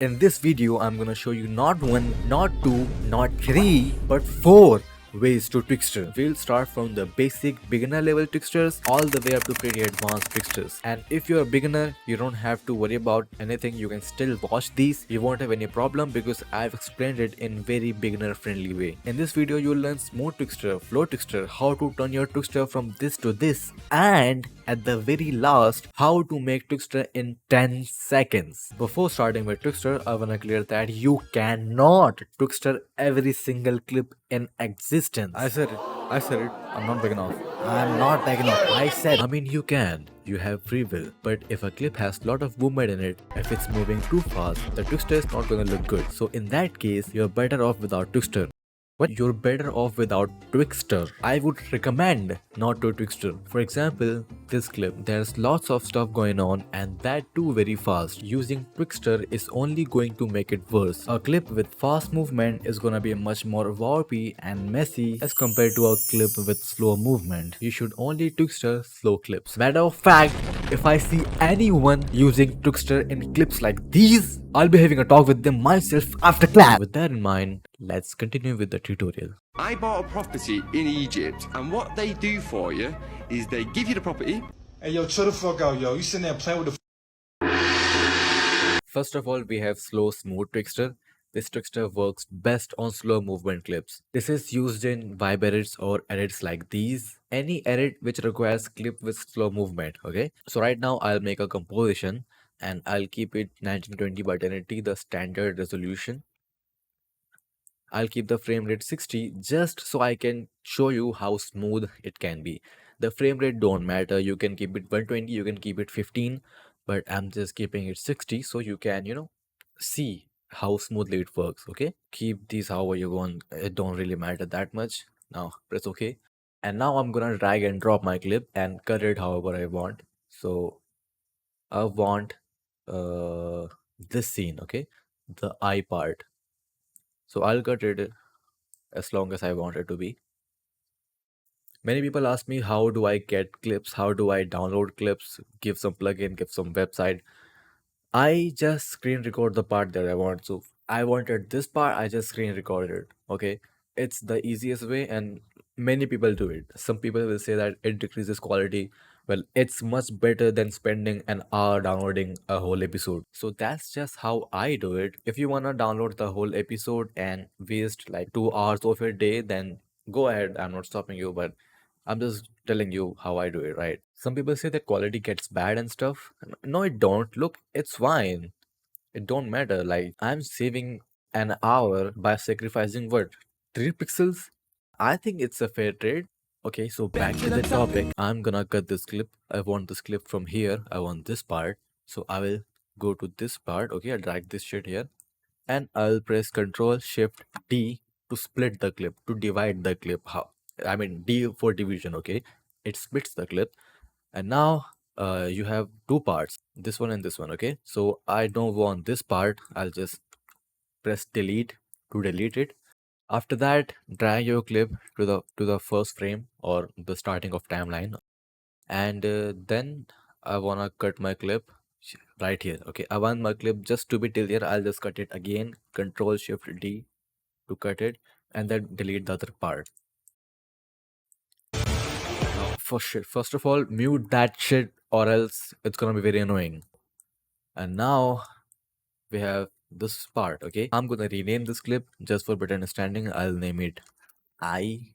In this video, I'm gonna show you not one, not two, not three, but four ways to Twixtor. We'll start from the basic beginner level Twixtors all the way up to pretty advanced Twixtors. And if you're a beginner, you don't have to worry about anything. You can still watch these. You won't have any problem because I've explained it in very beginner friendly way. In this video, you'll learn smooth Twixtor, flow Twixtor, how to turn your Twixtor from this to this, and at the very last, how to make Twixtor in 10 seconds. Before starting with Twixtor, I wanna clear that you cannot Twixtor every single clip in existence. I said it. I'm not big enough. I'm not big enough. I mean, you can. You have free will. But if a clip has lot of movement in it, if it's moving too fast, the Twixtor is not gonna look good. So in that case, you're better off without Twixtor. But you're better off without Twixtor. I would recommend not to Twixtor. For example, this clip, there's lots of stuff going on and that too very fast. Using Twixtor is only going to make it worse. A clip with fast movement is gonna be much more warpy and messy as compared to a clip with slow movement. You should only Twixtor slow clips. Matter of fact, if I see anyone using Twixtor in clips like these, I'll be having a talk with them myself after class. With that in mind, let's continue with the tutorial. I bought a property in Egypt, and what they do for you is they give you the property. Hey, yo, chill the fuck out, yo. You sitting there playing with the First of all, we have slow smooth Twixtor. This Twixtor works best on slow movement clips. This is used in vibe edits or edits like these. Any edit which requires clip with slow movement, okay? So right now I'll make a composition and I'll keep it 1920 by 1080, the standard resolution. I'll keep the frame rate 60 just so I can show you how smooth it can be. The frame rate don't matter. You can keep it 120, you can keep it 15, but I'm just keeping it 60 so you can, see how smoothly it works. Okay, keep these however you want. It don't really matter that much. Now press OK, and now I'm gonna drag and drop my clip and cut it however I want. So I want this scene, okay, the eye part. So I'll cut it as long as I want it to be. Many people ask me, how do I get clips? How do I download clips? Give some plugin, give some website. I just screen record the part that I want. So I wanted this part, I just screen recorded it. Okay. It's the easiest way and many people do it. Some people will say that it decreases quality. Well, it's much better than spending an hour downloading a whole episode. So that's just how I do it. If you wanna download the whole episode and waste like 2 hours of your day, then go ahead. I'm not stopping you, but I'm just telling you how I do it, right? Some people say that quality gets bad and stuff. No, it don't. Look, it's fine. It don't matter. Like, I'm saving an hour by sacrificing what? 3 pixels? I think it's a fair trade. Okay, so back to the topic. I'm gonna cut this clip. I want this clip from here. I want this part. So I will go to this part. Okay, I'll drag this shit here. And I'll press Control Shift D to split the clip, to divide the clip. How? I mean D for division, okay? It splits the clip. And now you have two parts, this one and this one, okay? So I don't want this part. I'll just press delete to delete it. After that, drag your clip to the first frame or the starting of timeline. And then I wanna cut my clip right here. Okay, I want my clip just to be till here. I'll just cut it again. Control Shift D to cut it and then delete the other part. Now, first of all, mute that shit or else it's gonna be very annoying. And now we have this part. Okay, I'm gonna rename this clip just for better understanding. I'll name it I.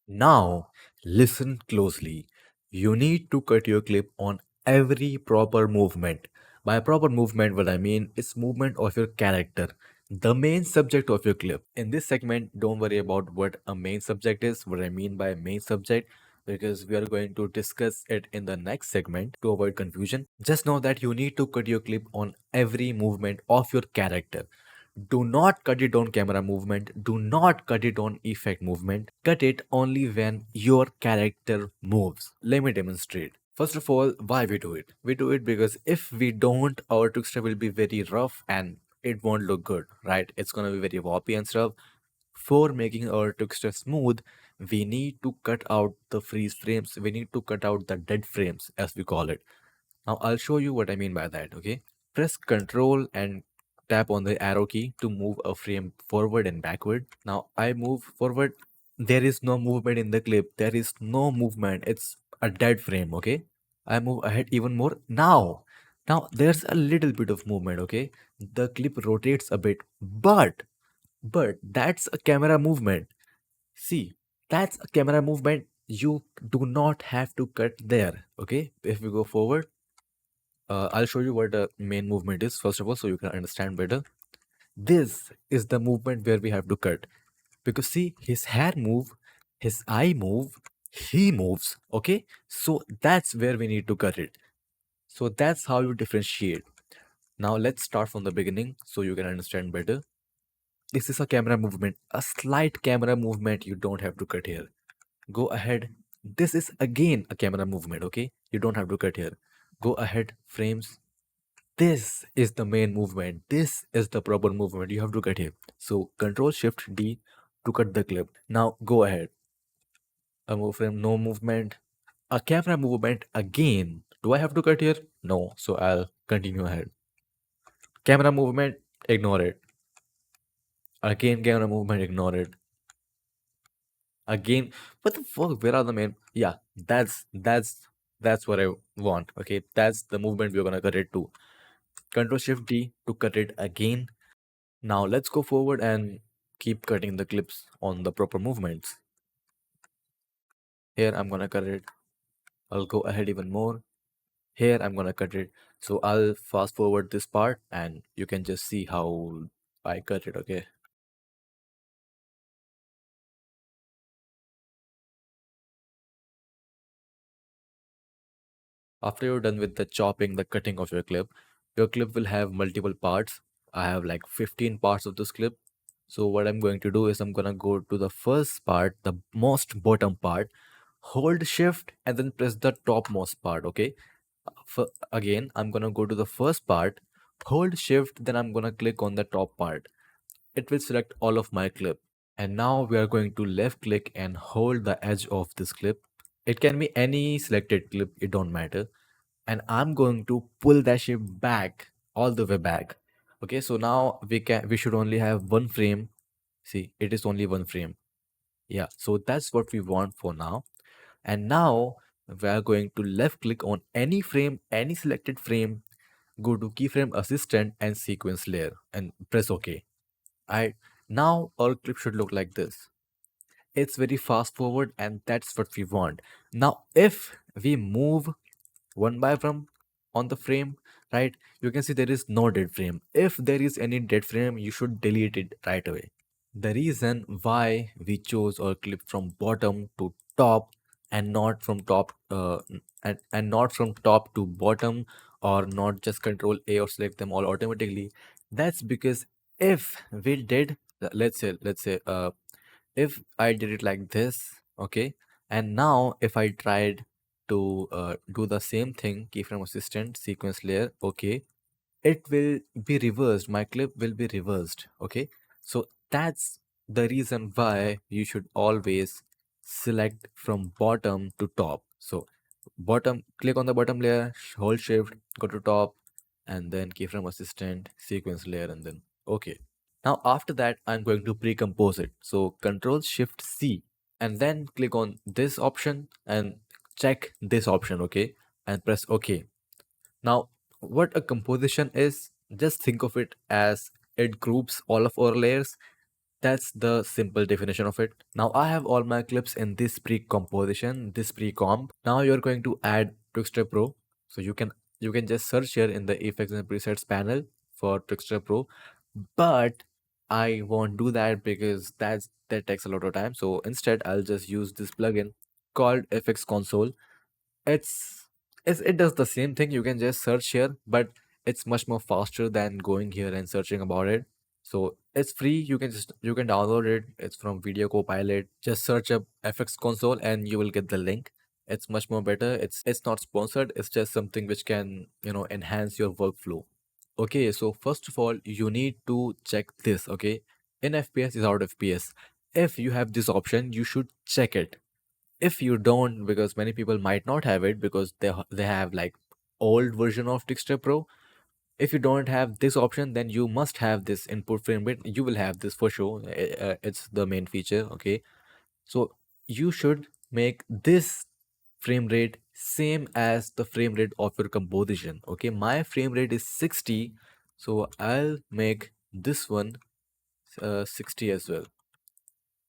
Now listen closely. You need to cut your clip on every proper movement. By proper movement, what I mean is movement of your character, the main subject of your clip. In this segment, don't worry about what a main subject is, what I mean by main subject, because we are going to discuss it in the next segment to avoid confusion. Just know that you need to cut your clip on every movement of your character. Do not cut it on camera movement. Do not cut it on effect movement. Cut it only when your character moves. Let me demonstrate. First of all, why we do it? We do it because if we don't, our texture will be very rough and it won't look good, right? It's gonna be very wobbly and stuff. For making our texture smooth, we need to cut out the freeze frames. We need to cut out the dead frames, as we call it. Now I'll show you what I mean by that, okay? Press Ctrl and tap on the arrow key to move a frame forward and backward. Now I move forward. There is no movement in the clip. There is no movement. It's a dead frame, okay? I move ahead even more. Now there's a little bit of movement, okay? The clip rotates a bit, but that's a camera movement. See, that's a camera movement. You do not have to cut there, okay? If we go forward, I'll show you what the main movement is first of all so you can understand better. This is the movement where we have to cut. Because see, his hair move, his eye move, he moves, okay? So that's where we need to cut it. So that's how you differentiate. Now let's start from the beginning so you can understand better. This is a camera movement, a slight camera movement. You don't have to cut here. Go ahead. This is again a camera movement, okay? You don't have to cut here. Go ahead, frames. This is the main movement. This is the proper movement. You have to cut here. So Control Shift D to cut the clip. Now go ahead. A move frame, no movement. A camera movement again. Do I have to cut here? No. So I'll continue ahead. Camera movement, ignore it. Again, camera movement, ignore it. Again, what the fuck? Where are the main? Yeah, that's what I want. Okay, that's the movement we're gonna cut it to. Control Shift D to cut it again. Now let's go forward and keep cutting the clips on the proper movements. Here I'm gonna cut it. I'll go ahead even more. Here I'm gonna cut it. So I'll fast forward this part and you can just see how I cut it, okay? After you're done with the chopping, the cutting of your clip will have multiple parts. I have like 15 parts of this clip. So what I'm going to do is I'm gonna go to the first part, the most bottom part, hold shift and then press the topmost part, okay? Again, I'm gonna go to the first part, hold shift, then I'm gonna click on the top part. It will select all of my clip. And now we are going to left click and hold the edge of this clip. It can be any selected clip, it don't matter. And I'm going to pull that shape back, all the way back. Okay, so now we should only have one frame. See, it is only one frame. Yeah, so that's what we want for now. And now we are going to left click on any frame, any selected frame, go to keyframe assistant and sequence layer and press OK. I Now our clip should look like this. It's very fast forward and that's what we want. Now if we move one by one on the frame, right, you can see there is no dead frame. If there is any dead frame, you should delete it right away. The reason why we chose our clip from bottom to top and not from and not from top to bottom, or not just control A or select them all automatically, that's because if we did let's say if I did it like this, okay, and now if I tried to do the same thing, keyframe assistant, sequence layer, okay, it will be reversed. My clip will be reversed, okay. So that's the reason why you should always select from bottom to top. So bottom, click on the bottom layer, hold shift, go to top, and then keyframe assistant, sequence layer, and then okay. Now after that, I'm going to pre-compose it. So Control Shift C and then click on this option and check this option, okay? And press OK. Now, what a composition is, just think of it as it groups all of our layers. That's the simple definition of it. Now I have all my clips in this pre-composition, this pre-comp. Now you're going to add Twixtor Pro. So you can just search here in the effects and presets panel for Twixtor Pro. But I won't do that because that takes a lot of time. So instead I'll just use this plugin called FX Console. It does the same thing. You can just search here, but it's much more faster than going here and searching about it. So it's free. You can download it. It's from Video Copilot. Just search up FX Console and you will get the link. It's much more better. It's not sponsored. It's just something which can enhance your workflow. Okay, so first of all, you need to check this. Okay, in FPS is out FPS. If you have this option, you should check it. If you don't, because many people might not have it because they have like old version of Twixtor Pro, If you don't have this option, then you must have this input frame rate. You will have this for sure. It's the main feature. Okay, so you should make this frame rate same as the frame rate of your composition. Okay, my frame rate is 60, so I'll make this one 60 as well.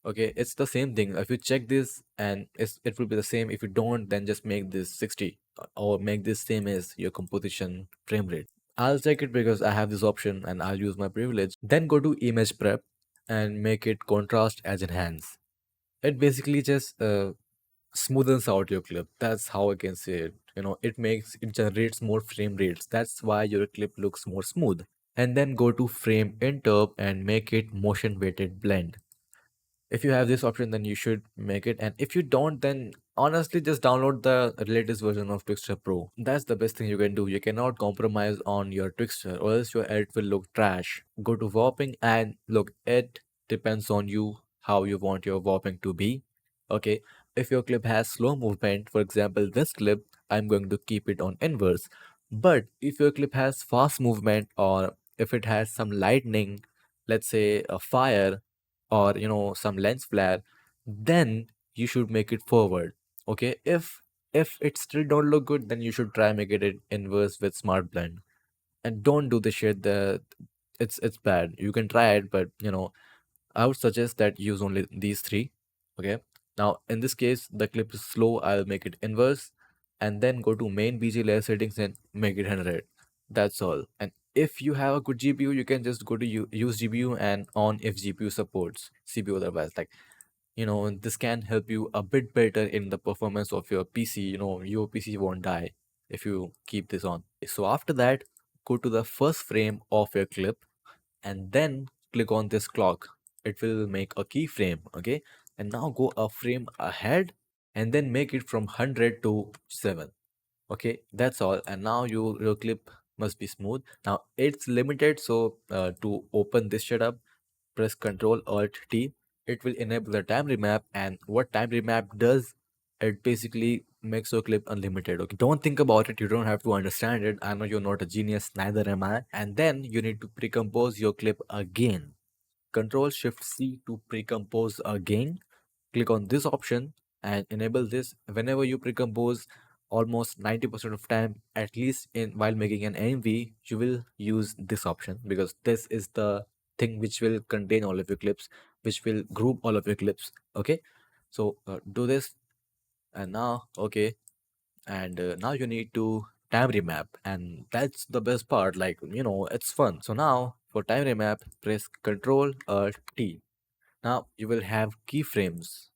Okay, it's the same thing. If you check this, and it will be the same. If you don't, then just make this 60 or make this same as your composition frame rate. I'll check it because I have this option and I'll use my privilege. Then go to image prep and make it contrast as enhance. It basically just smoothens out your clip. That's how I can say it. It generates more frame rates. That's why your clip looks more smooth. And then go to frame interp and make it motion weighted blend. If you have this option, then you should make it. And if you don't, then honestly just download the latest version of Twixtor Pro. That's the best thing you can do. You cannot compromise on your Twixtor or else your edit will look trash. Go to warping, and look, it depends on you how you want your warping to be. Okay, if your clip has slow movement, for example this clip, I'm going to keep it on inverse. But if your clip has fast movement, or if it has some lightning, let's say a fire, or some lens flare, then you should make it forward. Okay, if it still don't look good, then you should try make it inverse with smart blend. And don't do the shit that it's bad. You can try it, but I would suggest that use only these three. Okay. Now in this case, the clip is slow. I'll make it inverse, and then go to main BG layer settings and make it 100. That's all. And if you have a good GPU, you can just go to use GPU and on if GPU supports CPU otherwise. Like, this can help you a bit better in the performance of your PC. Your PC won't die if you keep this on. So after that, go to the first frame of your clip and then click on this clock. It will make a keyframe. Okay, and now go a frame ahead and then make it from 100 to 7. Okay, that's all. And now your clip must be smooth. Now it's limited, so to open this shit up, press Ctrl Alt T. It will enable the time remap, and what time remap does, it basically makes your clip unlimited. Okay, don't think about it. You don't have to understand it. I know you're not a genius, neither am I. And then you need to pre-compose your clip again. Control Shift C to pre-compose again. Click on this option and enable this. Whenever you pre-compose, almost 90% of time, at least in while making an MV, you will use this option because this is the thing which will contain all of your clips, which will group all of your clips. Okay, so do this, and now okay, and now you need to time remap, and that's the best part. Like, it's fun. So now for time remap, press Ctrl Alt T. Now you will have keyframes,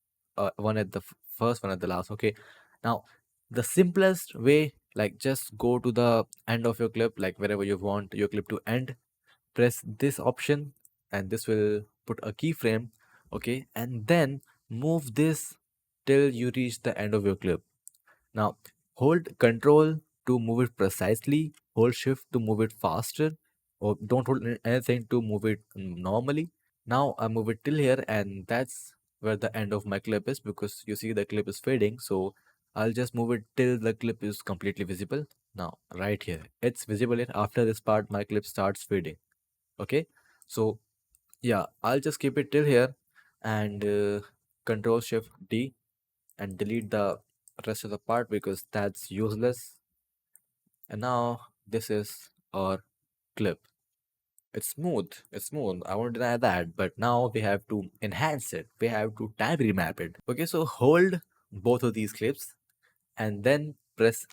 one at the first, one at the last. Okay, now the simplest way, like, just go to the end of your clip, like wherever you want your clip to end, press this option, and this will put a keyframe. Okay, and then move this till you reach the end of your clip. Now, hold Control to move it precisely, hold Shift to move it faster, or don't hold anything to move it normally. Now I move it till here, and that's where the end of my clip is, because you see the clip is fading. So I'll just move it till the clip is completely visible. Now, right here, it's visible here. After this part, my clip starts fading. Okay, so yeah, I'll just keep it till here, and Control Shift D and delete the rest of the part because that's useless. And now this is our clip. It's smooth. It's smooth. I won't deny that. But now we have to enhance it. We have to time remap it. Okay, so hold both of these clips and then press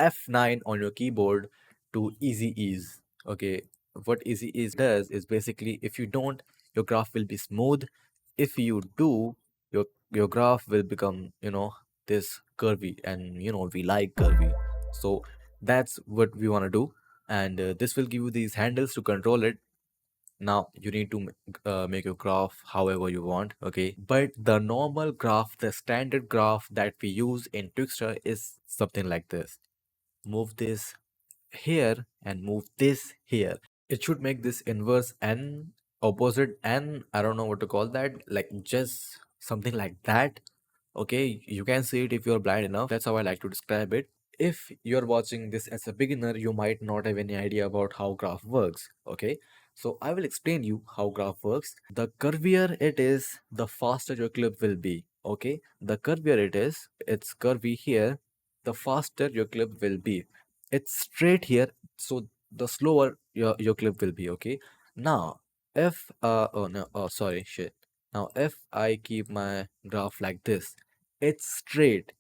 F9 on your keyboard to easy ease. Okay, what easy ease does is basically, if you don't, your graph will be smooth. If you do, your graph will become, this curvy, and we like curvy. So that's what we want to do, and this will give you these handles to control it. Now you need to make your graph however you want. Okay, but the normal graph, the standard graph that we use in Twixtor is something like this. Move this here and move this here. It should make this inverse and opposite, and I don't know what to call that, like just something like that. Okay, you can see it if you're blind enough. That's how I like to describe it. if you're watching this as a beginner, you might not have any idea about how graph works. Okay, so I will explain you how graph works. The curvier it is, the faster your clip will be. Okay, the curvier it is, it's curvy here, the faster your clip will be. It's straight here, so the slower your clip will be. Okay, now if oh no, oh sorry, shit. Now if I keep my graph like this, it's straight.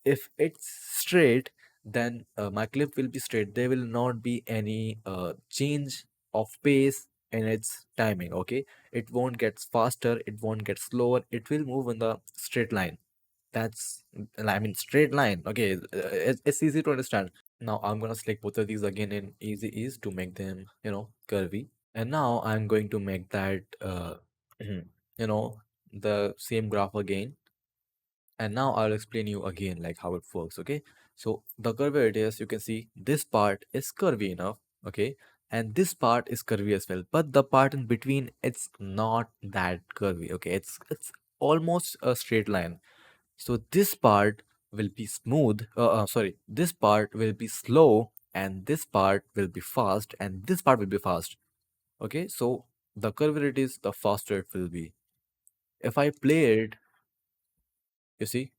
If it's straight, then my clip will be straight. There will not be any change of pace in its timing. Okay, it won't get faster, it won't get slower, it will move in the straight line. That's, I mean, straight line. Okay, it's easy to understand. Now I'm gonna select both of these again in easy ease to make them, curvy. And now I'm going to make that you know the same graph again. And now I'll explain you again like how it works. Okay, so the curvy radius, you can see this part is curvy enough. Okay, and this part is curvy as well, but the part in between, it's not that curvy. Okay, it's almost a straight line. So this part will be smooth, sorry, this part will be slow, and this part will be fast, and this part will be fast. Okay, so the curvier it is, the faster it will be. If I play it, you see,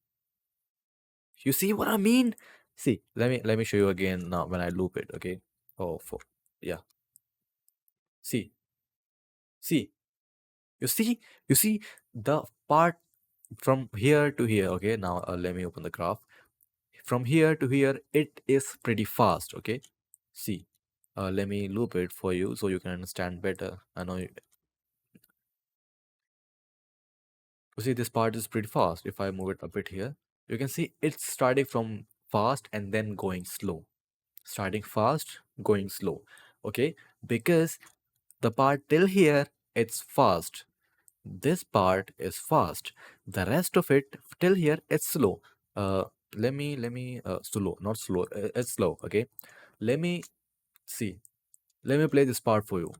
you see what I mean? See, let me show you again now when I loop it. Okay. Oh, yeah. See, see, you see, you see the part from here to here. Okay. Now let me open the graph. From here to here, it is pretty fast. Okay. See, let me loop it for you so you can understand better. I know you see this part is pretty fast. If I move it a bit here, you can see it's starting from fast and then going slow. Starting fast, going slow. Okay, because the part till here, it's fast. This part is fast. The rest of it till here, it's slow. Uh, let me slow, not slow. It's slow. Okay, let me see. Let me play this part for you.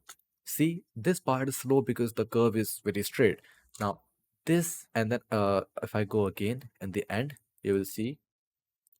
See, this part is slow because the curve is very straight. Now, this and then if I go again in the end, you will see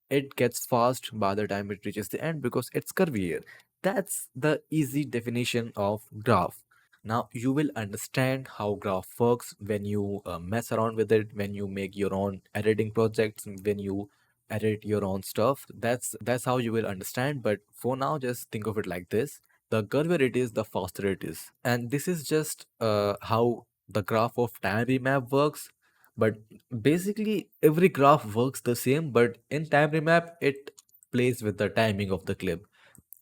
it gets fast by the time it reaches the end because it's curvier. That's the easy definition of graph. Now you will understand how graph works when you mess around with it, when you make your own editing projects, when you edit your own stuff. That's how you will understand. But for now, just think of it like this: the curvier it is, the faster it is. And this is just how the graph of time remap works. But basically, every graph works the same, but in time remap, it plays with the timing of the clip.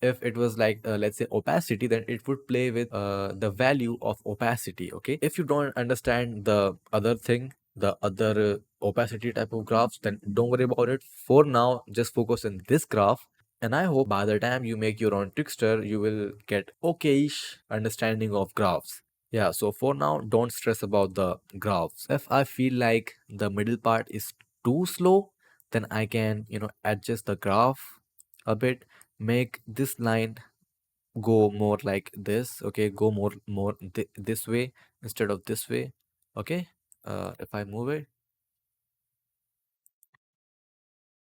If it was like, let's say, opacity, then it would play with the value of opacity. Okay. If you don't understand the other thing, the other opacity type of graphs, then don't worry about it. For now, just focus on this graph. And I hope by the time you make your own Twixtor, you will get okayish understanding of graphs. Yeah, so for now, don't stress about the graphs. If I feel like the middle part is too slow, then I can, adjust the graph a bit, make this line go more like this. Okay, go more this way instead of this way. Okay, if I move it,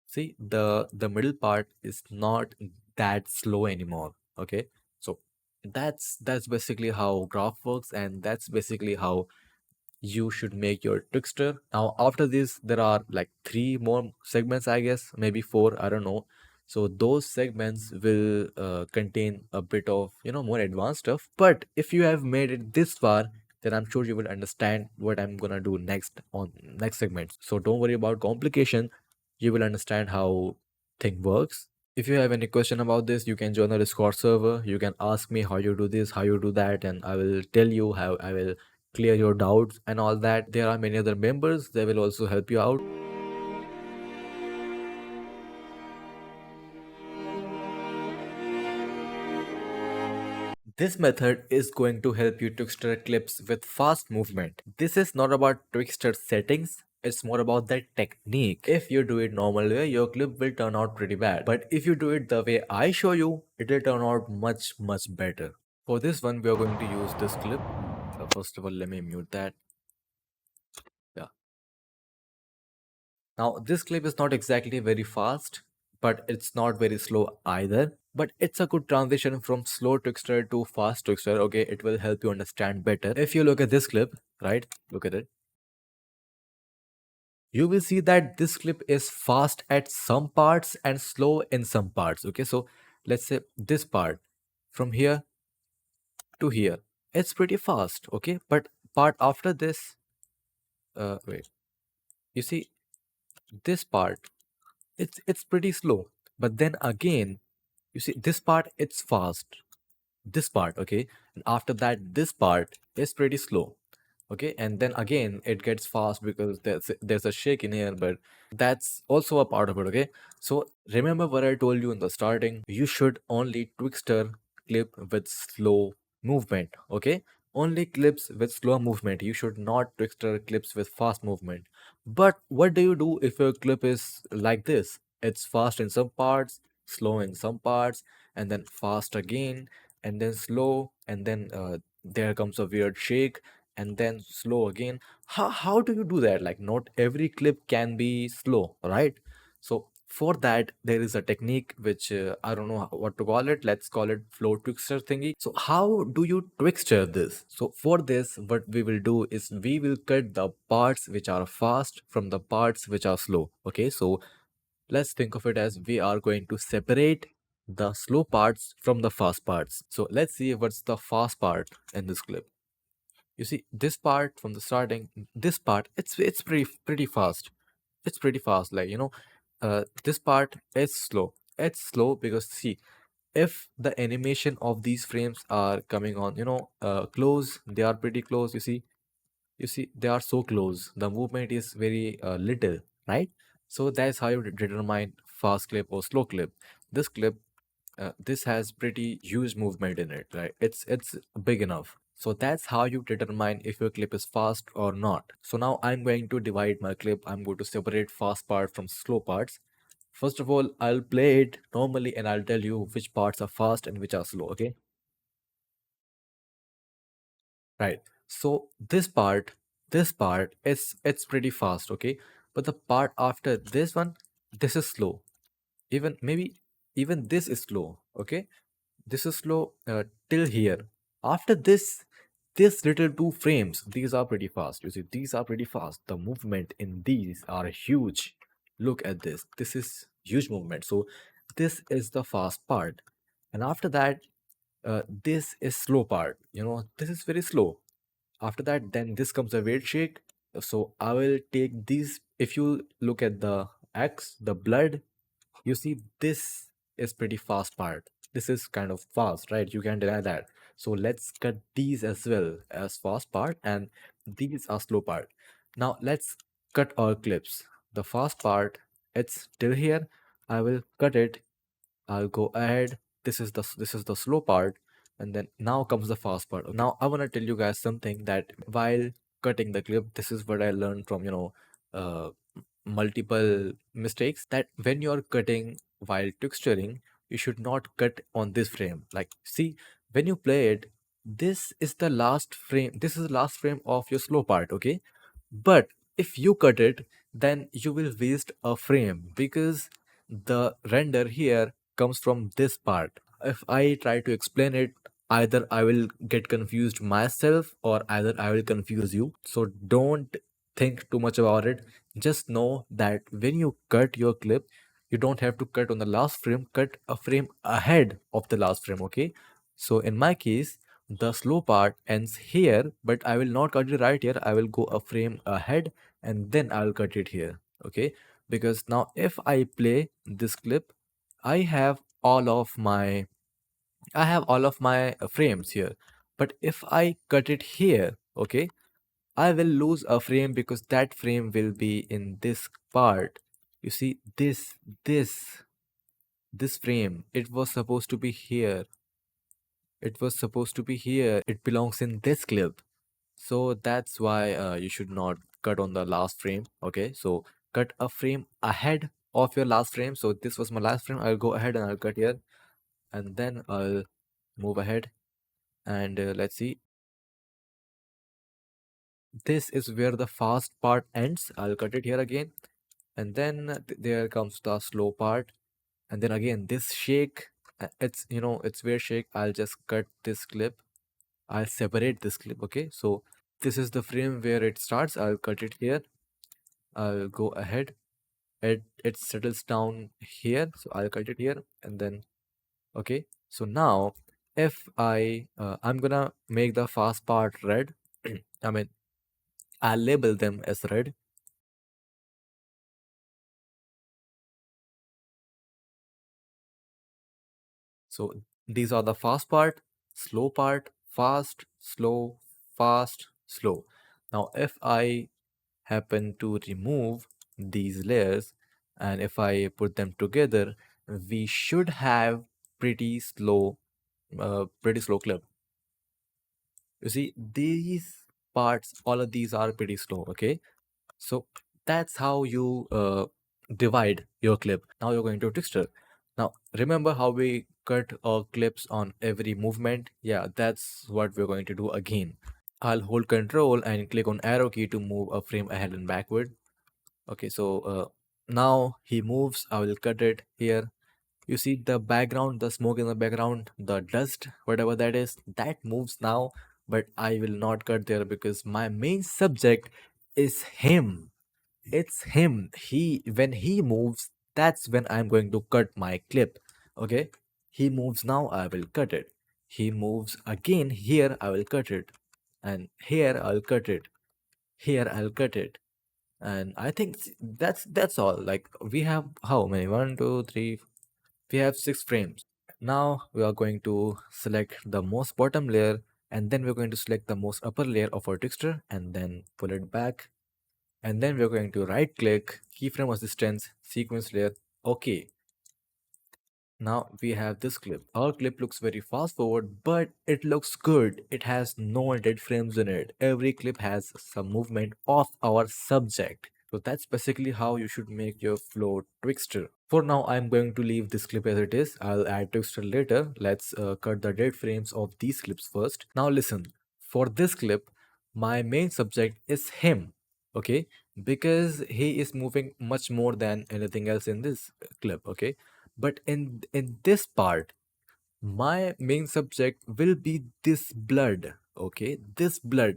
see the middle part is not that slow anymore. Okay, so that's basically how graph works, and that's basically how you should make your Twixtor. Now, after this, there are like 3 more segments, I guess, maybe 4, I don't know. So those segments will contain a bit of, more advanced stuff. But if you have made it this far, then I'm sure you will understand what I'm gonna do next on next segment. So don't worry about complication. You will understand how thing works. If you have any question about this, you can join the Discord server. You can ask me how you do this, how you do that, and I will tell you how I will clear your doubts and all that. There are many other members, they will also help you out. This method is going to help you Twixtor clips with fast movement. This is not about Twixtor settings, it's more about the technique. If you do it normal way, your clip will turn out pretty bad. But if you do it the way I show you, it will turn out much better. For this one, we are going to use this clip. First of all, let me mute that. Yeah. Now, this clip is not exactly very fast. but it's not very slow either. But it's a good transition from slow Twixtor to fast Twixtor. Okay, it will help you understand better. If you look at this clip, right? Look at it. You will see that this clip is fast at some parts and slow in some parts. Okay, so let's say this part from here to here, it's pretty fast. Okay, but part after this, wait, you see this part, it's pretty slow. But then again, you see this part, it's fast. This part, okay, and after that, this part is pretty slow. Okay, and then again it gets fast because there's a shake in here, but that's also a part of it. Okay, so remember what I told you in the starting, you should only Twixtor clip with slow movement. Okay, only clips with slow movement, you should not Twixtor clips with fast movement. But what do you do if your clip is like this? It's fast in some parts, slow in some parts, and then fast again, and then slow, and then there comes a weird shake, and then slow again. How do you do that? Like, not every clip can be slow, right? So for that, there is a technique which I don't know what to call it. Let's call it flow Twixtor thingy. So how do you Twixtor this? So for this, what we will do is we will cut the parts which are fast from the parts which are slow. Okay, so let's think of it as we are going to separate the slow parts from the fast parts. So let's see what's the fast part in this clip. You see this part from the starting, this part, it's pretty fast. It's pretty fast, like, this part is slow. It's slow because see, if the animation of these frames are coming on, close, they are pretty close. You see they are so close, the movement is very little, right? So that's how you determine fast clip or slow clip. This clip, this has pretty huge movement in it, right? It's big enough. So that's how you determine if your clip is fast or not. So now I'm going to divide my clip. I'm going to separate fast part from slow parts. First of all, I'll play it normally and I'll tell you which parts are fast and which are slow. Okay, right. So this part is it's pretty fast. Okay, but the part after this one, this is slow. Even maybe even this is slow. Okay, this is slow till here. After this, this little two frames, these are pretty fast. You see, these are pretty fast. The movement in these are huge. Look at this. This is huge movement. So this is the fast part. And after that, this is slow part. This is very slow. After that, then this comes a weight shake. So I will take these. If you look at the X, the blood, you see, this is pretty fast part. This is kind of fast, right? You can't deny that. So let's cut these as well as fast part, and these are slow part. Now let's cut our clips. The fast part, it's still here. I will cut it. I'll go ahead. This is the slow part, and then now comes the fast part. Now I want to tell you guys something that while cutting the clip, this is what I learned from uh, multiple mistakes, that when you're cutting while texturing, you should not cut on this frame. Like, see, when you play it, this is the last frame. This is the last frame of your slow part. Okay, but if you cut it, then you will waste a frame because the render here comes from this part. If I try to explain it, either I will get confused myself or either I will confuse you. So don't think too much about it. Just know that when you cut your clip, you don't have to cut on the last frame, cut a frame ahead of the last frame. Okay, so in my case, the slow part ends here, but I will not cut it right here. I will go a frame ahead and then I'll cut it here. Okay, because now if I play this clip, I have all of my frames here. But if I cut it here, okay, I will lose a frame because that frame will be in this part. You see, this frame, it was supposed to be here. It was supposed to be here. It belongs in this clip. So that's why you should not cut on the last frame. Okay, so cut a frame ahead of your last frame. So this was my last frame. I'll go ahead and I'll cut here, and then I'll move ahead, and let's see. This is where the fast part ends. I'll cut it here again, and then there comes the slow part. And then again, this shake, it's, it's weird shake. I'll just cut this clip. I'll separate this clip. Okay. So this is the frame where it starts. I'll cut it here. I'll go ahead. It settles down here. So I'll cut it here and then, okay. So now if I'm gonna make the fast part red. I mean, I'll label them as red. So these are the fast part, slow part, fast, slow, fast, slow. Now, if I happen to remove these layers and if I put them together, we should have pretty slow clip. You see, these parts, all of these are pretty slow. Okay, so that's how you divide your clip. Now you're going to Twixtor. Now remember how we cut our clips on every movement? Yeah, that's what we're going to do again. I'll hold control and click on arrow key to move a frame ahead and backward. Okay, so now he moves. I will cut it here. You see the background, the smoke in the background, the dust, whatever that is, that moves now, but I will not cut there because my main subject is him. It's him. When he moves, that's when I'm going to cut my clip. Okay? He moves now, I will cut it. He moves again here, I will cut it. And here I'll cut it. Here I'll cut it. And I think that's all. Like we have how many? One, two, three. We have 6 frames. Now we are going to select the most bottom layer and then we're going to select the most upper layer of our texture and then pull it back. And then we're going to right click, keyframe assistance, sequence layer. Okay. Now we have this clip. Our clip looks very fast forward, but it looks good. It has no dead frames in it. Every clip has some movement of our subject. So that's basically how you should make your flow Twixtor. For now, I'm going to leave this clip as it is. I'll add Twixtor later. Let's cut the dead frames of these clips first. Now listen, for this clip, my main subject is him. Okay, because he is moving much more than anything else in this clip. Okay, but in this part my main subject will be this blood. Okay, this blood,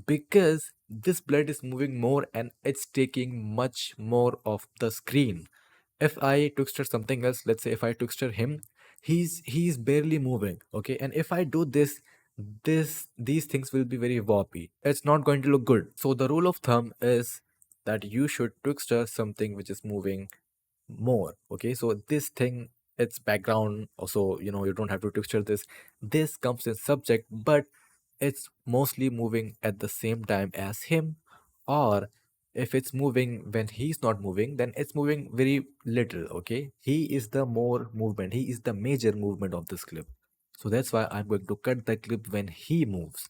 because this blood is moving more and it's taking much more of the screen. If I texture something else, let's say if I texture him, he's barely moving. Okay, and if I do these things will be very wobbly. It's not going to look good. So the rule of thumb is that you should texture something which is moving more. Okay, so this thing, it's background also, you don't have to texture this comes in subject, but it's mostly moving at the same time as him, or if it's moving when he's not moving, then it's moving very little. Okay, he is the more movement, he is the major movement of this clip. So that's why I'm going to cut the clip when he moves.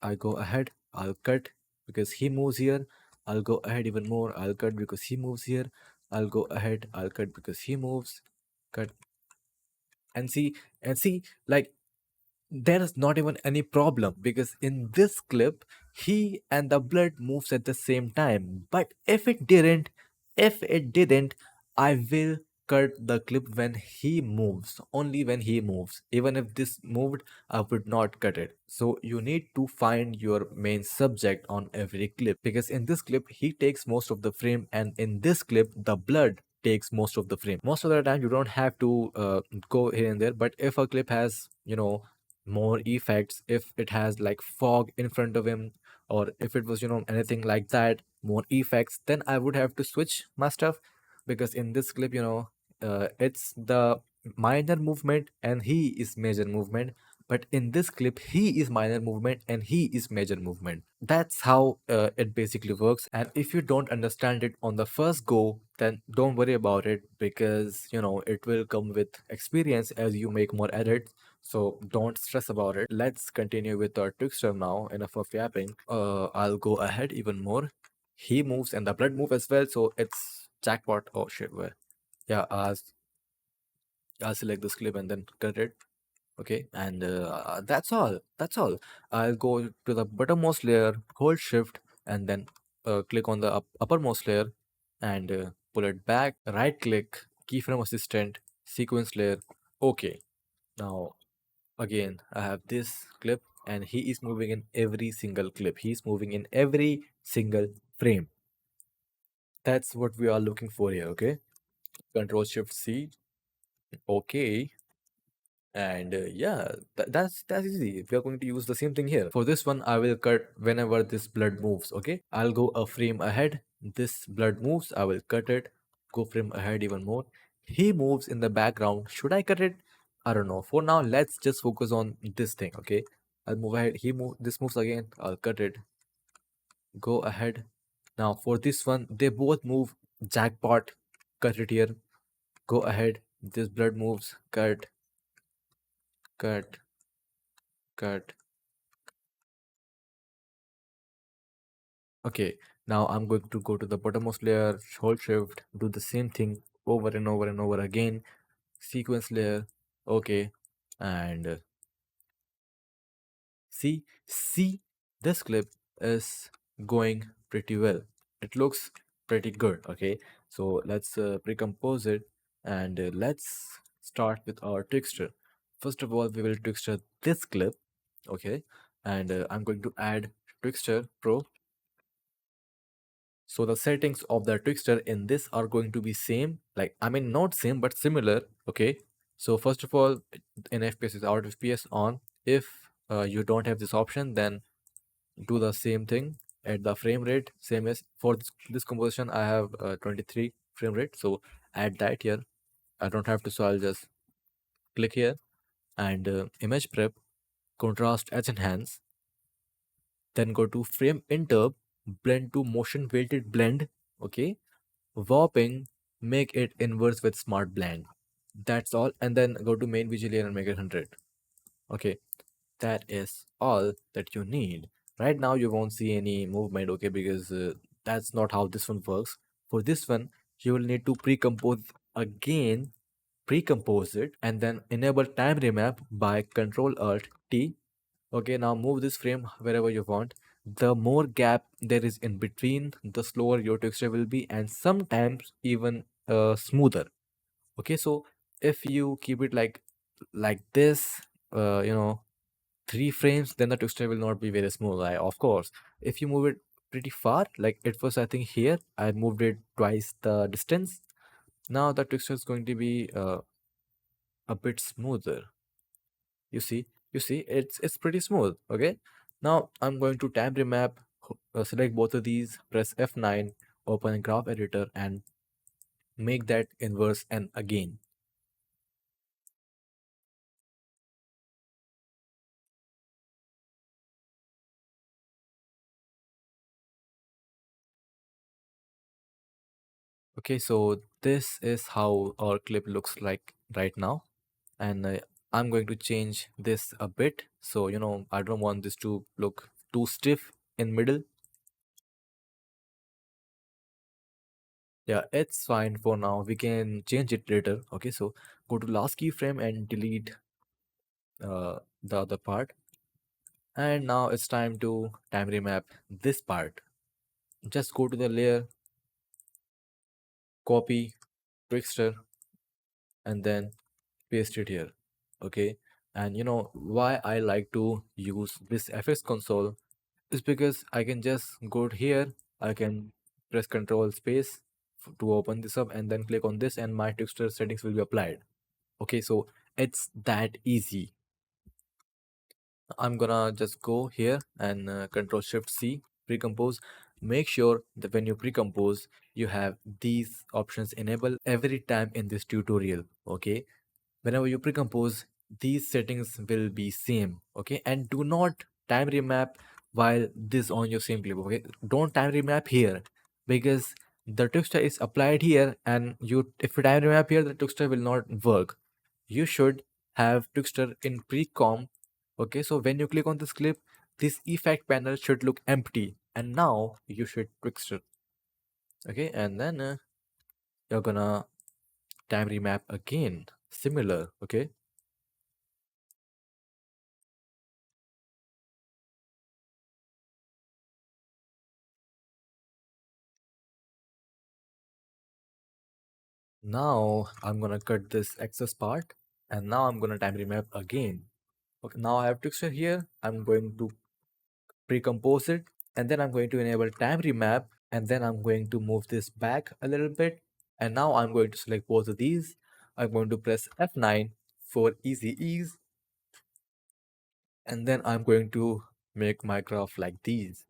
I go ahead, I'll cut because he moves here. I'll go ahead even more, I'll cut because he moves here. I'll go ahead, I'll cut because he moves. Cut and see, like there is not even any problem because in this clip he and the blood moves at the same time. But if it didn't, I will cut the clip when he moves, only when he moves. Even if this moved, I would not cut it. So you need to find your main subject on every clip, because in this clip he takes most of the frame and in this clip the blood takes most of the frame. Most of the time you don't have to go here and there, but if a clip has more effects, if it has like fog in front of him, or if it was anything like that, more effects, then I would have to switch my stuff. Because in this clip, it's the minor movement and he is major movement, but in this clip he is minor movement and he is major movement. That's how it basically works. And if you don't understand it on the first go, then don't worry about it, because it will come with experience as you make more edits. So don't stress about it. Let's continue with our trickster now. Enough of yapping. I'll go ahead even more. He moves and the blood move as well. So it's jackpot. Oh shit, where? Yeah, I'll select this clip and then cut it. Okay, and that's all. That's all. I'll go to the bottommost layer, hold shift, and then click on the uppermost layer and pull it back. Right click, keyframe assistant, sequence layer. Okay. Now again, I have this clip and he is moving in every single clip. He's moving in every single frame. That's what we are looking for here, okay? Control Shift C. Okay. And yeah, that's easy. We are going to use the same thing here. For this one, I will cut whenever this blood moves, okay? I'll go a frame ahead. This blood moves, I will cut it. Go frame ahead even more. He moves in the background. Should I cut it? I don't know. For now, let's just focus on this thing, okay? I'll move ahead. This moves again. I'll cut it. Go ahead. Now for this one, they both move. Jackpot. Cut it here. Go ahead. This blood moves. Cut, cut, cut. Okay, now I'm going to go to the bottommost layer, hold shift, do the same thing over and over and over again. Sequence layer, okay, and see, this clip is going pretty well. It looks pretty good, okay. So let's pre-compose it and let's start with our Twixtor. First of all, we will Twixtor this clip, okay, and I'm going to add Twixtor Pro. So the settings of the Twixtor in this are going to be same, like I mean not same but similar. Okay. So first of all, in FPS is out of FPS on. If you don't have this option, then do the same thing at the frame rate, same as for this composition. I have 23 frame rate, so add that here. I don't have to, so I'll just click here and image prep, contrast edge enhance, then go to frame interp, blend to motion weighted blend. Okay, warping, make it inverse with smart blend. That's all. And then go to main visual layer and make it 100. Okay, that is all that you need. Right now you won't see any movement, okay, because that's not how this one works. For this one, you will need to pre-compose again, pre-compose it, and then enable time remap by Control Alt T. Okay, now move this frame wherever you want. The more gap there is in between, the slower your texture will be, and sometimes even smoother. Okay, so if you keep it like this, you know, 3 frames, then the texture will not be very smooth. Of course, if you move it pretty far, like it was, I think here, I moved it twice the distance. Now the texture is going to be a bit smoother. You see, it's pretty smooth. Okay, now I'm going to time remap, select both of these, press F9, open graph editor and make that inverse and again. Okay, so this is how our clip looks like right now, and I'm going to change this a bit, so you know, I don't want this to look too stiff in middle. Yeah, it's fine for now, we can change it later. Okay, so go to last keyframe and delete the other part. And now it's time to time remap this part. Just go to the layer, copy Twixtor, and then paste it here. Okay. And you know why I like to use this FX console is because I can just go here, I can press Control space to open this up and then click on this and my Twixtor settings will be applied. Okay, so it's that easy. I'm gonna just go here and Control Shift C, pre-compose. Make sure that when you pre-compose, you have these options enable every time in this tutorial. Okay, whenever you pre-compose, these settings will be same. Okay, and do not time remap while this on your same clip. Okay, don't time remap here because the texture is applied here, and you if you time remap here, the texture will not work. You should have texture in pre-com. Okay, so when you click on this clip, this effect panel should look empty, and now you should texture. Okay, and then you're gonna time remap again, similar. Okay. Now I'm gonna cut this excess part, and now I'm gonna time remap again. Okay, now I have texture here. I'm going to pre-compose it, and then I'm going to enable time remap, and then I'm going to move this back a little bit, and now I'm going to select both of these. I'm going to press F9 for easy ease, and then I'm going to make my graph like these.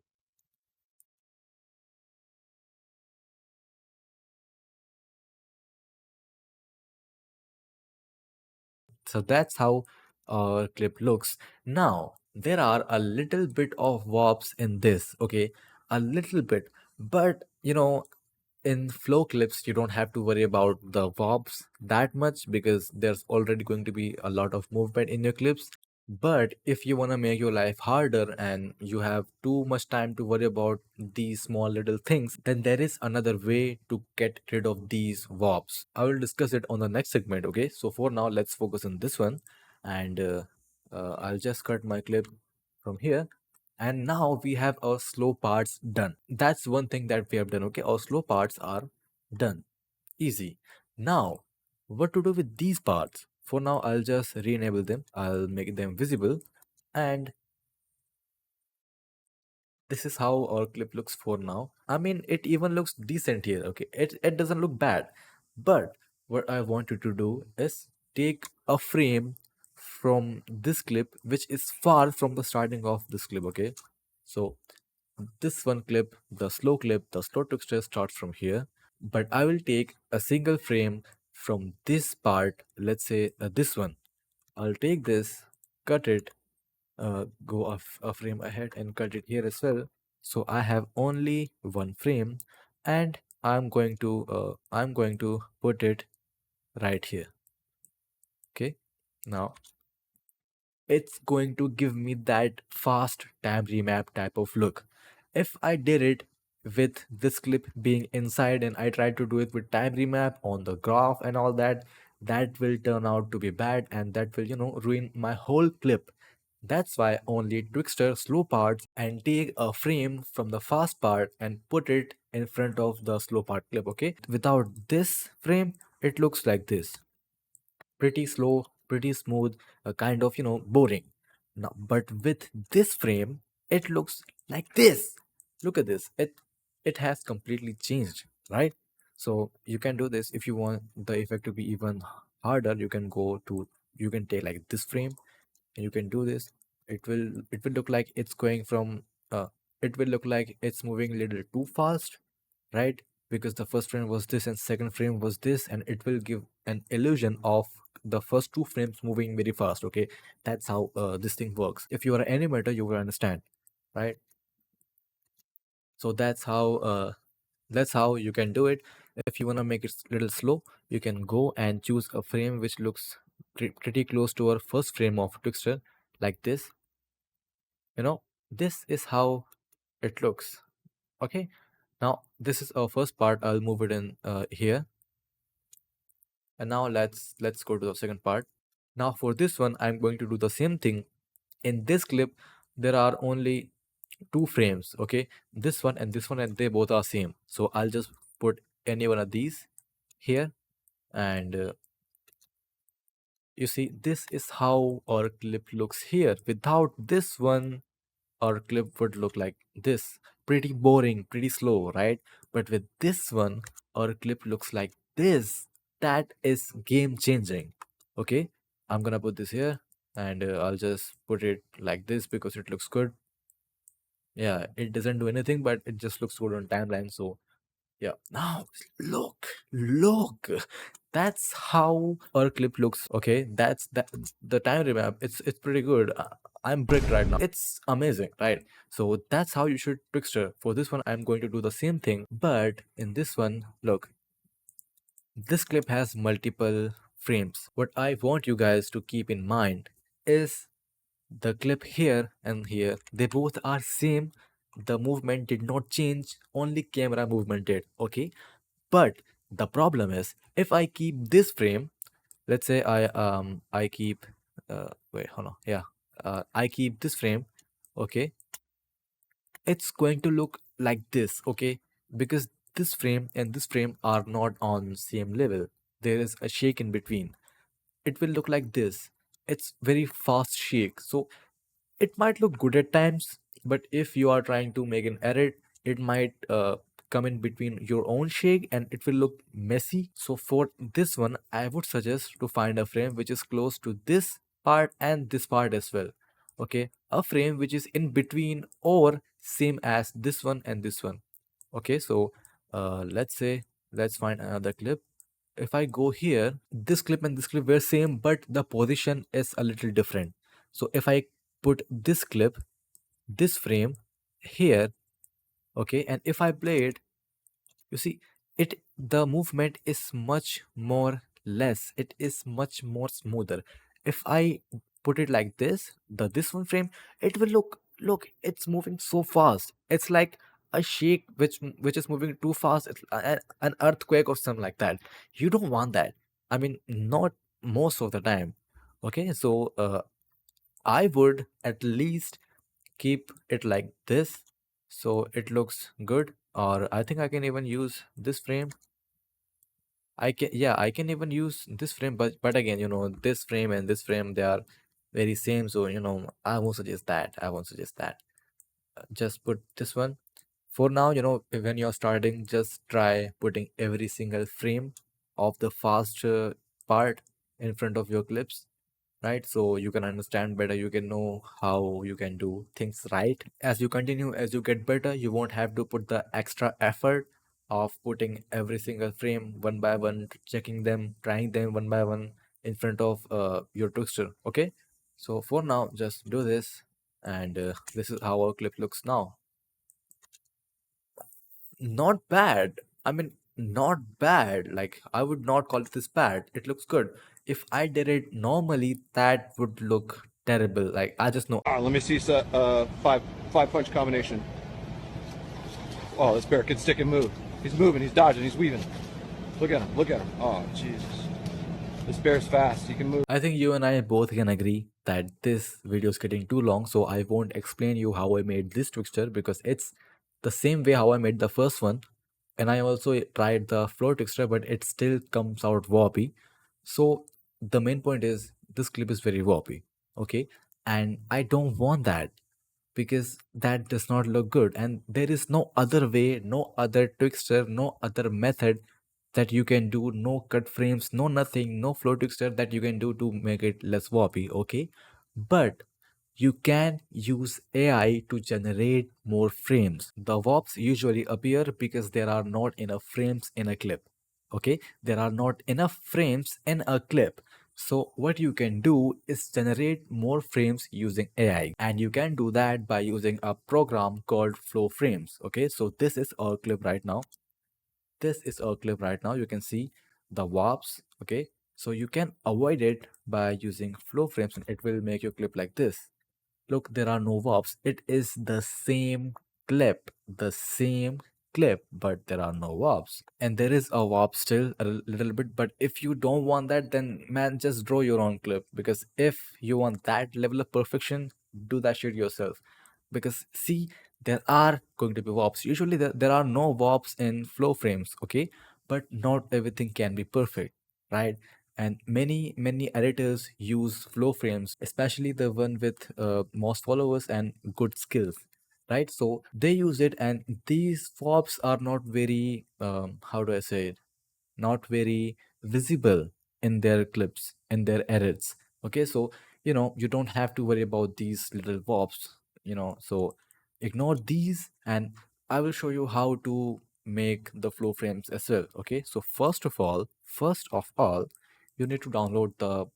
So that's how our clip looks. Now, there are a little bit of warps in this, okay? A little bit. But, in flow clips, you don't have to worry about the warps that much because there's already going to be a lot of movement in your clips. But if you want to make your life harder and you have too much time to worry about these small little things, then there is another way to get rid of these warps. I will discuss it on the next segment, okay? So for now, let's focus on this one. And I'll just cut my clip from here. And now we have our slow parts done. That's one thing that we have done, okay? Our slow parts are done. Easy. Now, what to do with these parts? For now, I'll just re-enable them. I'll make them visible. And this is how our clip looks for now. I mean, it even looks decent here, okay? It doesn't look bad. But what I want you to do is take a frame from this clip, which is far from the starting of this clip, okay? So this one clip, the slow texture starts from here, but I will take a single frame from this part, let's say this one. I'll take this, cut it, go a frame ahead and cut it here as well. So I have only one frame, and I'm going to put it right here. Okay, now it's going to give me that fast time remap type of look. If I did it with this clip being inside and I tried to do it with time remap on the graph and all that, that will turn out to be bad and that will, ruin my whole clip. That's why only Twixtor slow parts and take a frame from the fast part and put it in front of the slow part clip, okay? Without this frame, it looks like this, pretty slow, pretty smooth, kind of, boring. Now, but with this frame, it looks like this. Look at this. It has completely changed, right? So you can do this if you want the effect to be even harder. You can take like this frame and you can do this. It will look like it's going from it will look like it's moving a little too fast, right? Because the first frame was this and second frame was this, and it will give an illusion of the first two frames moving very fast, okay? That's how this thing works. If you are an animator, you will understand, right? So that's how you can do it. If you want to make it little slow, you can go and choose a frame which looks pretty close to our first frame of Twixtor, like this. This is how it looks, okay? Now this is our first part. I'll move it in here. And now let's go to the second part. Now for this one, I'm going to do the same thing. In this clip, there are only two frames, okay? This one and this one, and they both are same. So I'll just put any one of these here, and you see, this is how our clip looks here. Without this one, our clip would look like this. Pretty boring, pretty slow, right? But with this one, our clip looks like this. That is game changing. Okay, I'm gonna put this here, and I'll just put it like this because it looks good. Yeah, it doesn't do anything, but it just looks good on timeline. So yeah, now look. That's how our clip looks. Okay, that's that. The time remap. It's pretty good. I'm bricked right now. It's amazing, right? So that's how you should Twixtor. For this one, I'm going to do the same thing, but in this one, look, this clip has multiple frames. What I want you guys to keep in mind is the clip here and here, they both are same. The movement did not change, only camera movement did, okay? But the problem is, if I keep this frame, let's say I keep wait, hold on, yeah, I keep this frame, okay, it's going to look like this, okay? Because this frame and this frame are not on same level. there is a shake in between. It will look like this. It's very fast shake. So it might look good at times, but if you are trying to make an edit, it might come in between your own shake and it will look messy. So for this one, I would suggest to find a frame which is close to this part and this part as well. Okay, a frame which is in between or same as this one and this one. Okay, so let's say, let's find another clip. If I go here, this clip and this clip were same, but the position is a little different. So if I put this clip, this frame here, okay, and if I play it, you see, it the movement is much more less. It is much more smoother. If I put it like this one frame, it will look. It's moving so fast. It's like a shake which is moving too fast. It's an earthquake or something like that. You don't want that. I mean, not most of the time. Okay, so I would at least keep it like this so it looks good. Or I think I can even use this frame. I can, yeah, I can even use this frame, but again, this frame and this frame, they are very same. So I won't suggest that. I won't suggest that. Just put this one for now. When you're starting, just try putting every single frame of the fast part in front of your clips, right? So you can understand better, you can know how you can do things right. As you continue, as you get better, you won't have to put the extra effort of putting every single frame one by one, checking them, trying them one by one in front of your Twixtor. Okay, so for now, just do this, and this is how our clip looks now. Not bad. I mean, not bad. Like, I would not call this bad. It looks good. If I did it normally, that would look terrible. Like, I just know. Let me see five punch combination. Oh, this bear can stick and move. He's moving, he's dodging, he's weaving. Look at him, look at him. Oh, Jesus. This bear's fast, he can move. I think you and I both can agree that this video is getting too long, so I won't explain you how I made this Twixtor because it's the same way how I made the first one. And I also tried the floor Twixtor, but it still comes out warpy. So the main point is this clip is very warpy, okay? And I don't want that because that does not look good. And there is no other way, no other Twixtor, no other method that you can do, no cut frames, no nothing, no flow Twixtor that you can do to make it less warpy, okay? But you can use AI to generate more frames. The warps usually appear because there are not enough frames in a clip. Okay, there are not enough frames in a clip. So what you can do is generate more frames using AI, and you can do that by using a program called FlowFrames. Okay, so this is our clip right now. This is our clip right now. You can see the warps. Okay, so you can avoid it by using FlowFrames, and it will make your clip like this. Look, there are no warps. It is the same clip, but there are no warps. And there is a warp still a little bit, but if you don't want that, then man, just draw your own clip. Because if you want that level of perfection, do that shit yourself. Because see, there are going to be warps. Usually there are no warps in flow frames, okay? But not everything can be perfect, right? And many editors use flow frames, especially the one with most followers and good skills, right? So they use it, and these warps are not very how do I say it, not very visible in their clips, in their edits. Okay, so you don't have to worry about these little warps, so ignore these, and I will show you how to make the flow frames as well. Okay, so first of all, you need to download the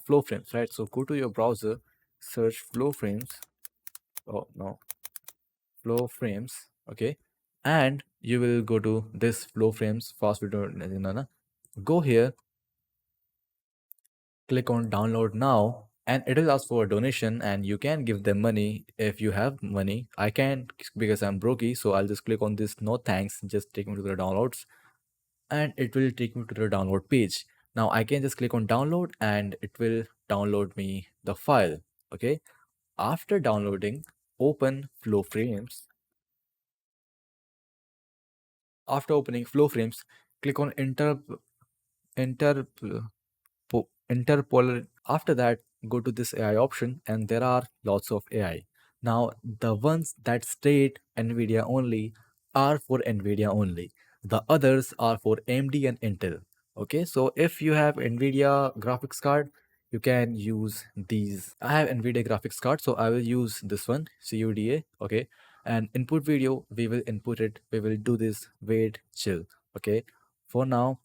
flow frames, right? So go to your browser, search flow frames. Oh no, flow frames. Okay, and you will go to this flow frames fast video. Go here, click on download now, and it will ask for a donation, and you can give them money if you have money. I can't because I'm brokey, so I'll just click on this no thanks, just take me to the downloads, and it will take me to the download page. Now I can just click on download and it will download me the file. Okay, after downloading, open flow frames. After opening flow frames, click on enter inter interpolar. After that, go to this AI option, and there are lots of AI. Now, the ones that state NVIDIA only are for NVIDIA only. The others are for AMD and Intel. Okay, so if you have NVIDIA graphics card, you can use these. I have NVIDIA graphics card, so I will use this one, CUDA. Okay, and input video, we will input it. We will do this. Wait, chill. Okay, for now,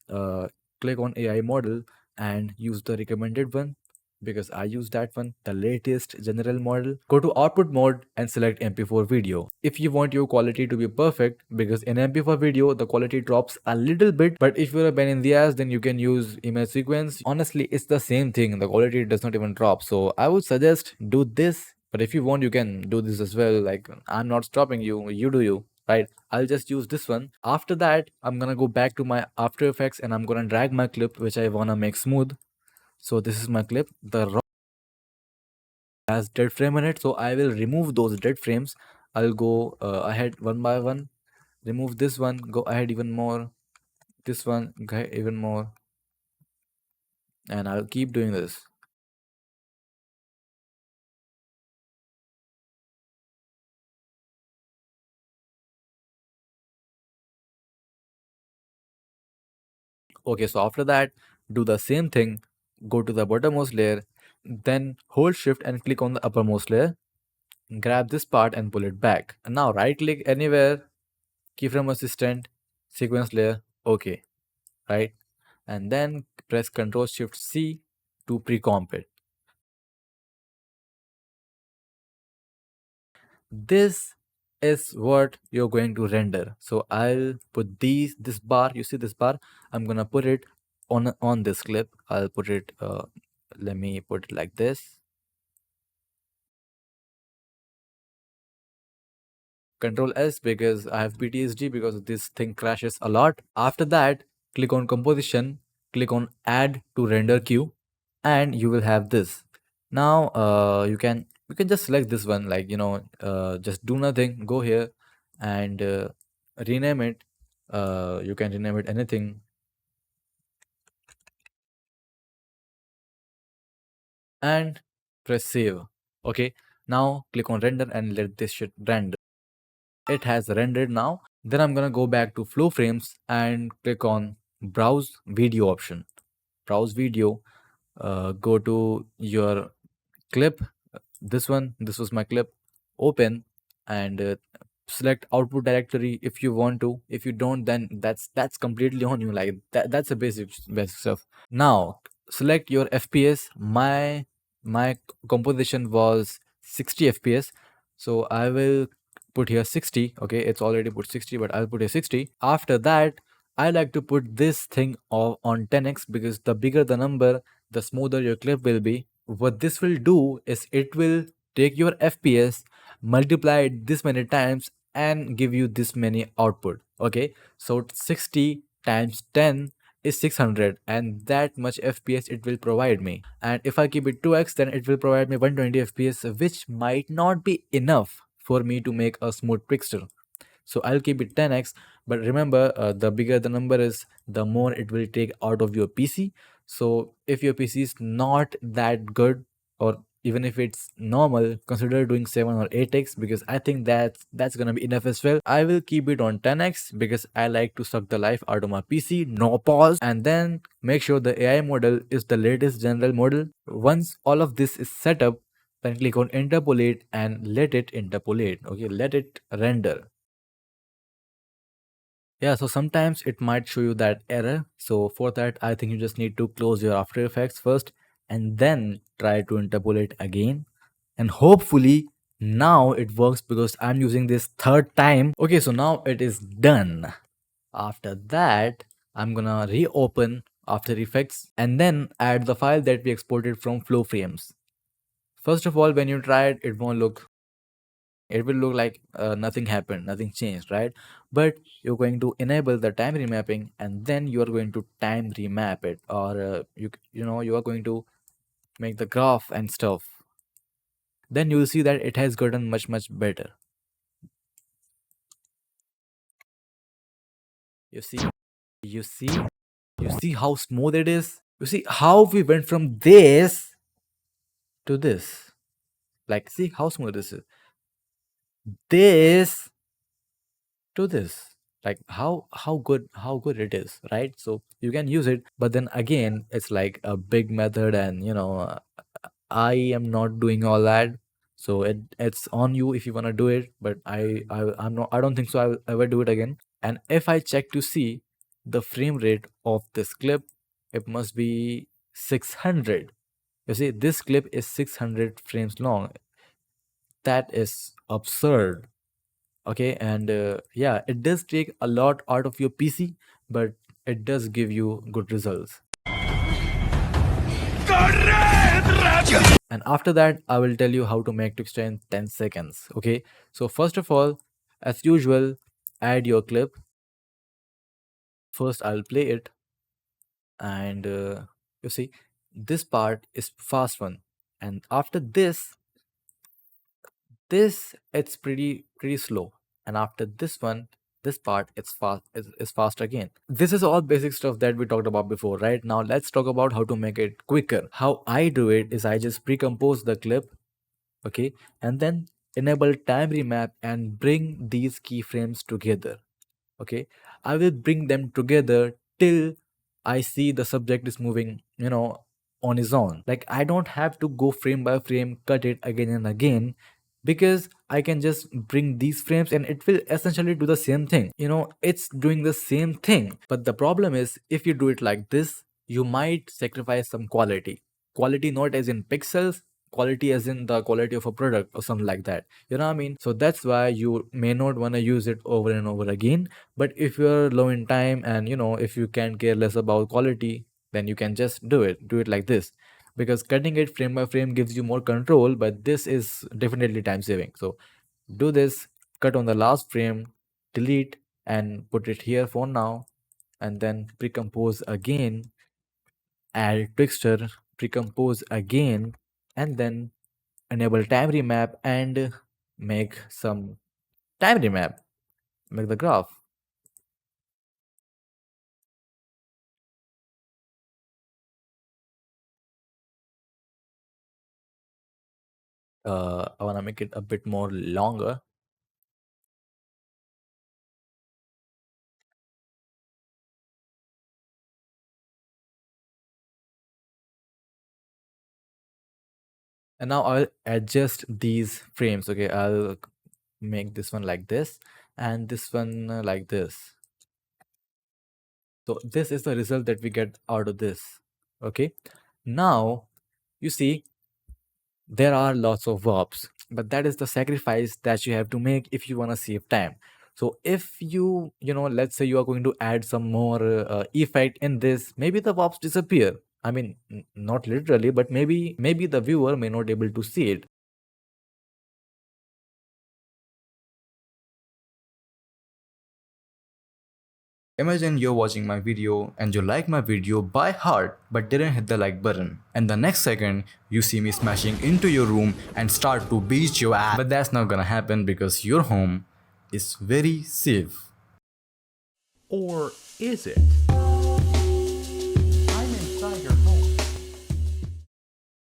click on AI model and use the recommended one because I use that one, the latest general model. Go to output mode and select MP4 video. If you want your quality to be perfect, because in MP4 video the quality drops a little bit, but if you're a pain in the ass, then you can use image sequence. Honestly, it's the same thing. The quality does not even drop. So I would suggest do this. But if you want, you can do this as well. Like, I'm not stopping you. You do you. Right? I'll just use this one. After that, I'm gonna go back to my After Effects and I'm gonna drag my clip which I wanna make smooth. So this is my clip. The raw has dead frame in it. So I will remove those dead frames. I'll go ahead one by one. Remove this one. Go ahead even more. This one, go ahead even more. And I'll keep doing this. Okay, so after that, do the same thing. Go to the bottommost layer. Then hold shift and click on the uppermost layer. Grab this part and pull it back. And now right click anywhere. Keyframe assistant. Sequence layer. Okay. Right. And then press Ctrl Shift C to pre-comp it. This is what you're going to render. So I'll put this bar, you see this bar, I'm gonna put it on this clip. I'll put it let me put it like this. Control S because I have PTSD because this thing crashes a lot. After that, click on composition, click on add to render queue, and you will have this. Now you can just select this one, like just do nothing. Go here and rename it. You can rename it anything and press save. Okay. Now click on render and let this shit render. It has rendered now. Then I'm gonna go back to FlowFrames and click on browse video option. Browse video. Go to your clip. This one. This was my clip. Open and select output directory if you want to. If you don't, then that's completely on you. Like that's a basic stuff. Now select your FPS. My composition was 60 FPS, so I will put here 60. Okay, it's already put 60, but I'll put here 60. After that, I like to put this thing on 10x because the bigger the number, the smoother your clip will be. What this will do is it will take your FPS, multiply it this many times, and give you this many output. Okay, so 60 times 10 is 600, and that much FPS it will provide me. And if I keep it 2x, then it will provide me 120 FPS, which might not be enough for me to make a smooth Twixtor. So I'll keep it 10x, but remember, the bigger the number is, the more it will take out of your PC. So if your PC is not that good, or even if it's normal, consider doing 7 or 8x, because I think that's gonna be enough as well. I will keep it on 10x because I like to suck the life out of my PC, no pause. And then make sure the AI model is the latest general model. Once all of this is set up, then click on interpolate and let it interpolate. Okay, let it render. Yeah, so sometimes it might show you that error. So for that, I think you just need to close your After Effects first and then try to interpolate again. And hopefully now it works because I'm using this third time. Okay, so now it is done. After that, I'm gonna reopen After Effects and then add the file that we exported from FlowFrames. First of all, when you try it, it will look like nothing happened, nothing changed, right? But you're going to enable the time remapping and then you are going to time remap it, or you are going to make the graph and stuff. Then you'll see that it has gotten much better. You see, You see how smooth it is? You see how we went from this to this? Like, see how smooth this is. This to this. Like how good it is, right? So you can use it, but then again, it's like a big method, and I am not doing all that. So it's on you if you want to do it, but I'm not, I don't think so I will ever do it again. And if I check to see the frame rate of this clip, it must be 600. You see, this clip is 600 frames long. That is absurd. Okay, and yeah, it does take a lot out of your PC, but it does give you good results. And after that, I will tell you how to make Twixtor in 10 seconds. Okay, so first of all, as usual, add your clip. First, I'll play it, and you see, this part is fast one, and after this it's pretty slow, and after this one, this part is fast again. This is all basic stuff that we talked about before. Right now, let's talk about how to make it quicker. How I do it is I just pre-compose the clip, okay, and then enable time remap and bring these keyframes together. Okay, I will bring them together till I see the subject is moving, on his own. Like, I don't have to go frame by frame, cut it again and again, because I can just bring these frames and it will essentially do the same thing. It's doing the same thing, but the problem is, if you do it like this, you might sacrifice some quality, not as in pixels, quality as in the quality of a product or something like that. You know what I mean? So that's why you may not want to use it over and over again. But if you're low in time, and if you can care less about quality, then you can just do it like this, because cutting it frame by frame gives you more control, but this is definitely time saving. So do this, cut on the last frame, delete, and put it here for now, and then pre-compose again, add Twixtor, pre-compose again, and then enable time remap and make some time remap, make the graph. I want to make it a bit more longer. And now I'll adjust these frames. Okay, I'll make this one like this and this one like this. So this is the result that we get out of this. Okay, now you see there are lots of verbs, but that is the sacrifice that you have to make if you want to save time. So if let's say you are going to add some more effect in this, maybe the verbs disappear. I mean, not literally, but maybe the viewer may not able to see it. Imagine you're watching my video and you like my video by heart but didn't hit the like button. And the next second, you see me smashing into your room and start to beat your ass. But that's not gonna happen because your home is very safe. Or is it?